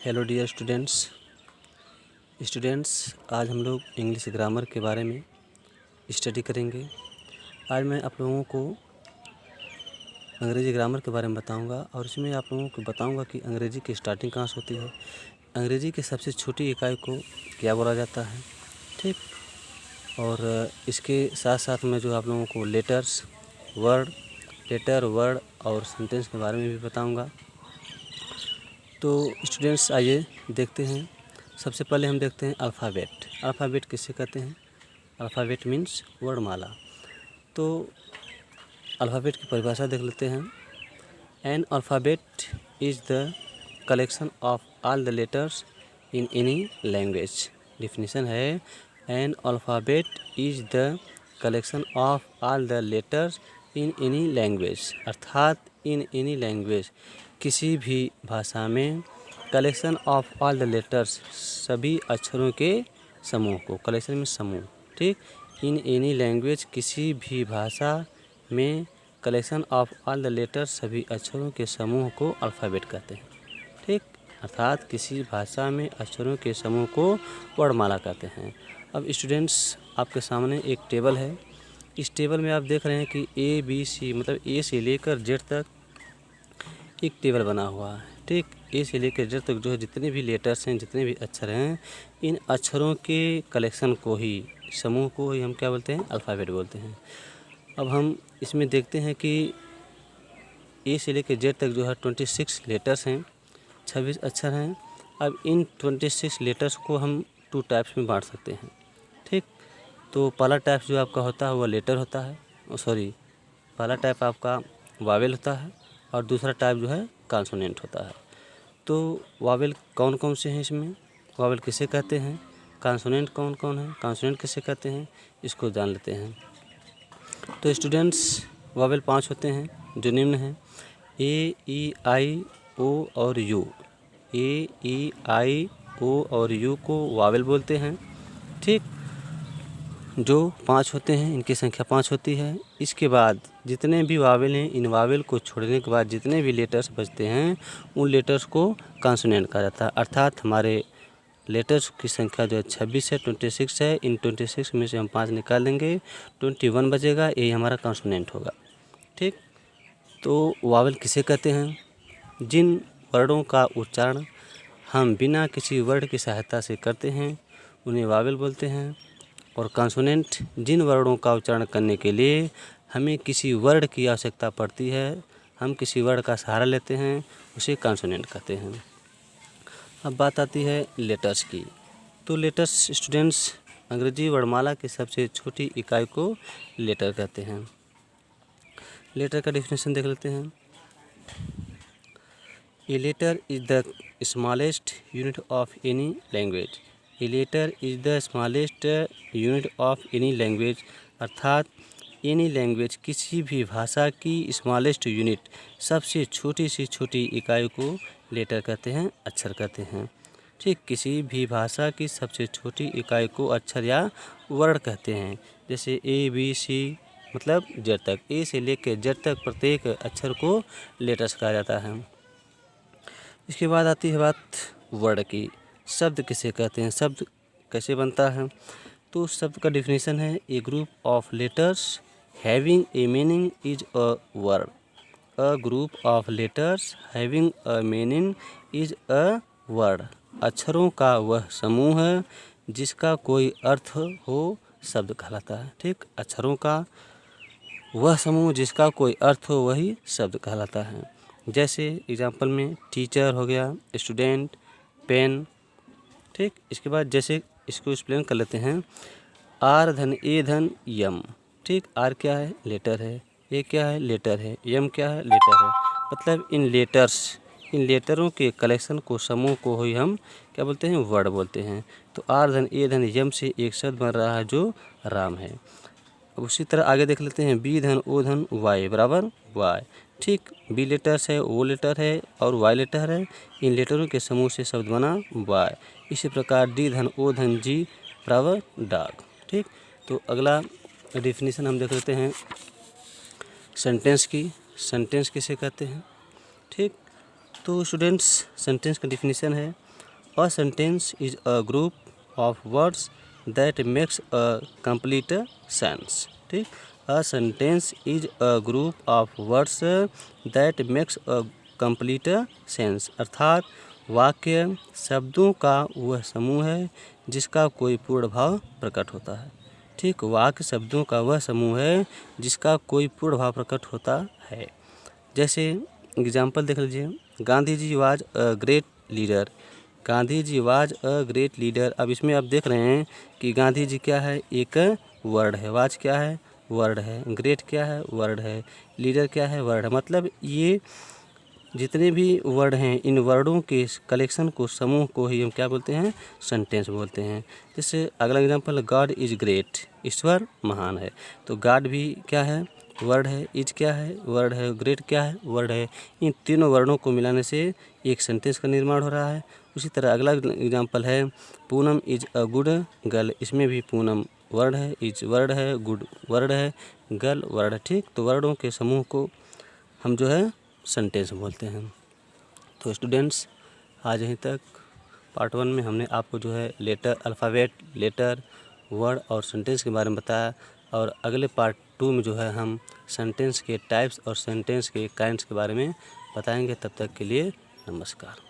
Hello dear students, आज हम लोग इंग्लिश ग्रामर के बारे में स्टडी करेंगे। आज मैं आप लोगों को अंग्रेज़ी ग्रामर के बारे में बताऊंगा और इसमें आप लोगों को बताऊंगा कि अंग्रेज़ी की स्टार्टिंग कहाँ से होती है, अंग्रेज़ी की सबसे छोटी इकाई को क्या बोला जाता है, ठीक। और इसके साथ साथ मैं जो आप लोगों को लेटर, वर्ड और सेंटेंस के बारे में भी बताऊँगा। तो स्टूडेंट्स आइए देखते हैं। सबसे पहले हम देखते हैं अल्फ़ाबेट। अल्फ़ाबेट किसे कहते हैं? अल्फ़ाबेट मीन्स वर्णमाला। तो अल्फ़ाबेट की परिभाषा देख लेते हैं। An alphabet is the collection of all the letters in any language. Definition है an alphabet is the collection of all the letters in any language, अर्थात इन एनी लैंग्वेज किसी भी भाषा में collection of all the letters सभी अक्षरों के समूह को, कलेक्शन में समूह, ठीक। इन एनी लैंग्वेज किसी भी भाषा में collection of all the letters सभी अक्षरों के समूह को अल्फ़ाबेट कहते हैं, ठीक। अर्थात किसी भाषा में अक्षरों के समूह को वर्णमाला कहते हैं। अब स्टूडेंट्स आपके सामने एक टेबल है। इस टेबल में आप देख रहे हैं कि ABC मतलब ए से लेकर जेड तक एक टेबल बना हुआ है, ठीक। ए से लेकर जेड तक जो है जितने भी लेटर्स हैं, जितने भी अक्षर हैं, इन अक्षरों के कलेक्शन को ही, समूह को ही हम क्या बोलते हैं? अल्फ़ाबेट बोलते हैं। अब हम इसमें देखते हैं कि ए से लेकर जेड तक जो है 26 लेटर्स हैं, 26 अक्षर हैं। अब इन 26 लेटर्स को हम 2 टाइप्स में बांट सकते हैं, ठीक। तो पहला टाइप जो आपका होता है वह लेटर होता है, पहला टाइप आपका वावेल होता है और दूसरा टाइप जो है कॉन्सोनेंट होता है। तो वावेल कौन कौन से हैं इसमें, वावेल किसे कहते हैं, कॉन्सोनेंट कौन कौन है, कॉन्सोनेंट किसे कहते हैं, इसको जान लेते हैं। तो स्टूडेंट्स वावेल 5 होते हैं जो निम्न हैं: A, E, I, O और U। A, E, I, O और U को वावेल बोलते हैं, ठीक। जो 5 होते हैं, इनकी संख्या 5 होती है। इसके बाद जितने भी वावेल हैं, इन वावेल को छोड़ने के बाद जितने भी लेटर्स बचते हैं उन लेटर्स को कॉन्सोनेंट कहा जाता है। अर्थात हमारे लेटर्स की संख्या जो है 26 है, 26 है। इन 26 में से हम 5 निकाल देंगे, 21 बचेगा, यही हमारा कॉन्सोनेंट होगा, ठीक। तो वावेल किसे कहते हैं? जिन वर्डों का उच्चारण हम बिना किसी वर्ड की सहायता से करते हैं उन्हें वावेल बोलते हैं। और कॉन्सोनेंट जिन वर्डों का उच्चारण करने के लिए हमें किसी वर्ड की आवश्यकता पड़ती है, हम किसी वर्ड का सहारा लेते हैं, उसे कॉन्सोनेंट कहते हैं। अब बात आती है लेटर्स की। तो लेटर्स स्टूडेंट्स अंग्रेजी वर्णमाला की सबसे छोटी इकाई को लेटर कहते हैं। लेटर का डेफिनेशन देख लेते हैं। A letter is the smallest unit of any language. A letter is the smallest unit of any language, अर्थात एनी लैंग्वेज किसी भी भाषा की स्मॉलेस्ट यूनिट, सबसे छोटी से छोटी इकाई को लेटर कहते हैं, अक्षर कहते हैं, ठीक। किसी भी भाषा की सबसे छोटी इकाई को अक्षर या वर्ड कहते हैं। जैसे ABC मतलब जेड तक, ए से लेकर जेड तक प्रत्येक अक्षर को लेटर्स कहा जाता है। इसके बाद आती है बात वर्ड की। शब्द किसे कहते हैं, शब्द कैसे बनता है? तो शब्द का डिफिनीशन है a group of letters having a meaning is a word. A group of letters having a meaning is a word. अक्षरों का वह समूह है जिसका कोई अर्थ हो शब्द कहलाता है, ठीक। अक्षरों का वह समूह जिसका कोई अर्थ हो वही शब्द कहलाता है। जैसे एग्जाम्पल में टीचर हो गया, स्टूडेंट, पेन, ठीक। इसके बाद जैसे इसको एक्सप्लेन कर लेते हैं। आर धन ए धन यम, ठीक। आर क्या है? लेटर है। ए क्या है? लेटर है। यम क्या है? लेटर है। मतलब इन लेटरों के कलेक्शन को, समूह को ही हम क्या बोलते हैं? वर्ड बोलते हैं। तो आर धन ए धन यम से एक शब्द बन रहा है जो राम है। अब उसी तरह आगे देख लेते हैं। बी धन ओ धन वाई बराबर वाई, ठीक। बी लेटर्स है, ओ लेटर है और वाई लेटर है। इन लेटरों के समूह से शब्द बना वाई। इसी प्रकार डी धन ओ धन जी बराबर डॉग, ठीक। तो अगला डिफिनीशन हम देख लेते हैं सेंटेंस की। सेंटेंस किसे कहते हैं, ठीक। तो स्टूडेंट्स सेंटेंस का डिफिनीशन है a sentence is a group of words that makes a complete sense. ठीक, a sentence is a group of words that makes a complete sense, अर्थात वाक्य शब्दों का वह समूह है जिसका कोई पूर्ण भाव प्रकट होता है। ठीक, वाक्य शब्दों का वह समूह है जिसका कोई पूर्ण भाव प्रकट होता है। जैसे एग्जाम्पल देख लीजिए, Gandhi ji was a great leader. Gandhi ji was a great leader. अब इसमें आप देख रहे हैं कि गांधी जी क्या है, एक वर्ड है, वाज क्या है, वर्ड है, ग्रेट क्या है, वर्ड है, लीडर क्या है, वर्ड है। मतलब ये जितने भी वर्ड हैं, इन वर्डों के कलेक्शन को, समूह को ही हम क्या बोलते हैं, सेंटेंस बोलते हैं। जैसे अगला एग्जांपल, गॉड इज ग्रेट, ईश्वर महान है। तो गॉड भी क्या है, वर्ड है, इज क्या है, वर्ड है, ग्रेट क्या है, वर्ड है। इन तीनों वर्डों को मिलाने से एक सेंटेंस का निर्माण हो रहा है। उसी तरह अगला एग्जांपल है, Poonam is a good girl. इसमें भी पूनम वर्ड है, इज वर्ड है, गुड वर्ड है, गर्ल वर्ड है। ठीक, तो वर्डों के समूह को हम जो है सेंटेंस बोलते हैं। तो स्टूडेंट्स, आज यहीं तक पार्ट 1 में हमने आपको जो है लेटर, अल्फ़ाबेट, लेटर, वर्ड और सेंटेंस के बारे में बताया, और अगले पार्ट 2 में जो है हम सेंटेंस के टाइप्स और सेंटेंस के काइंड्स के बारे में बताएंगे। तब तक के लिए नमस्कार।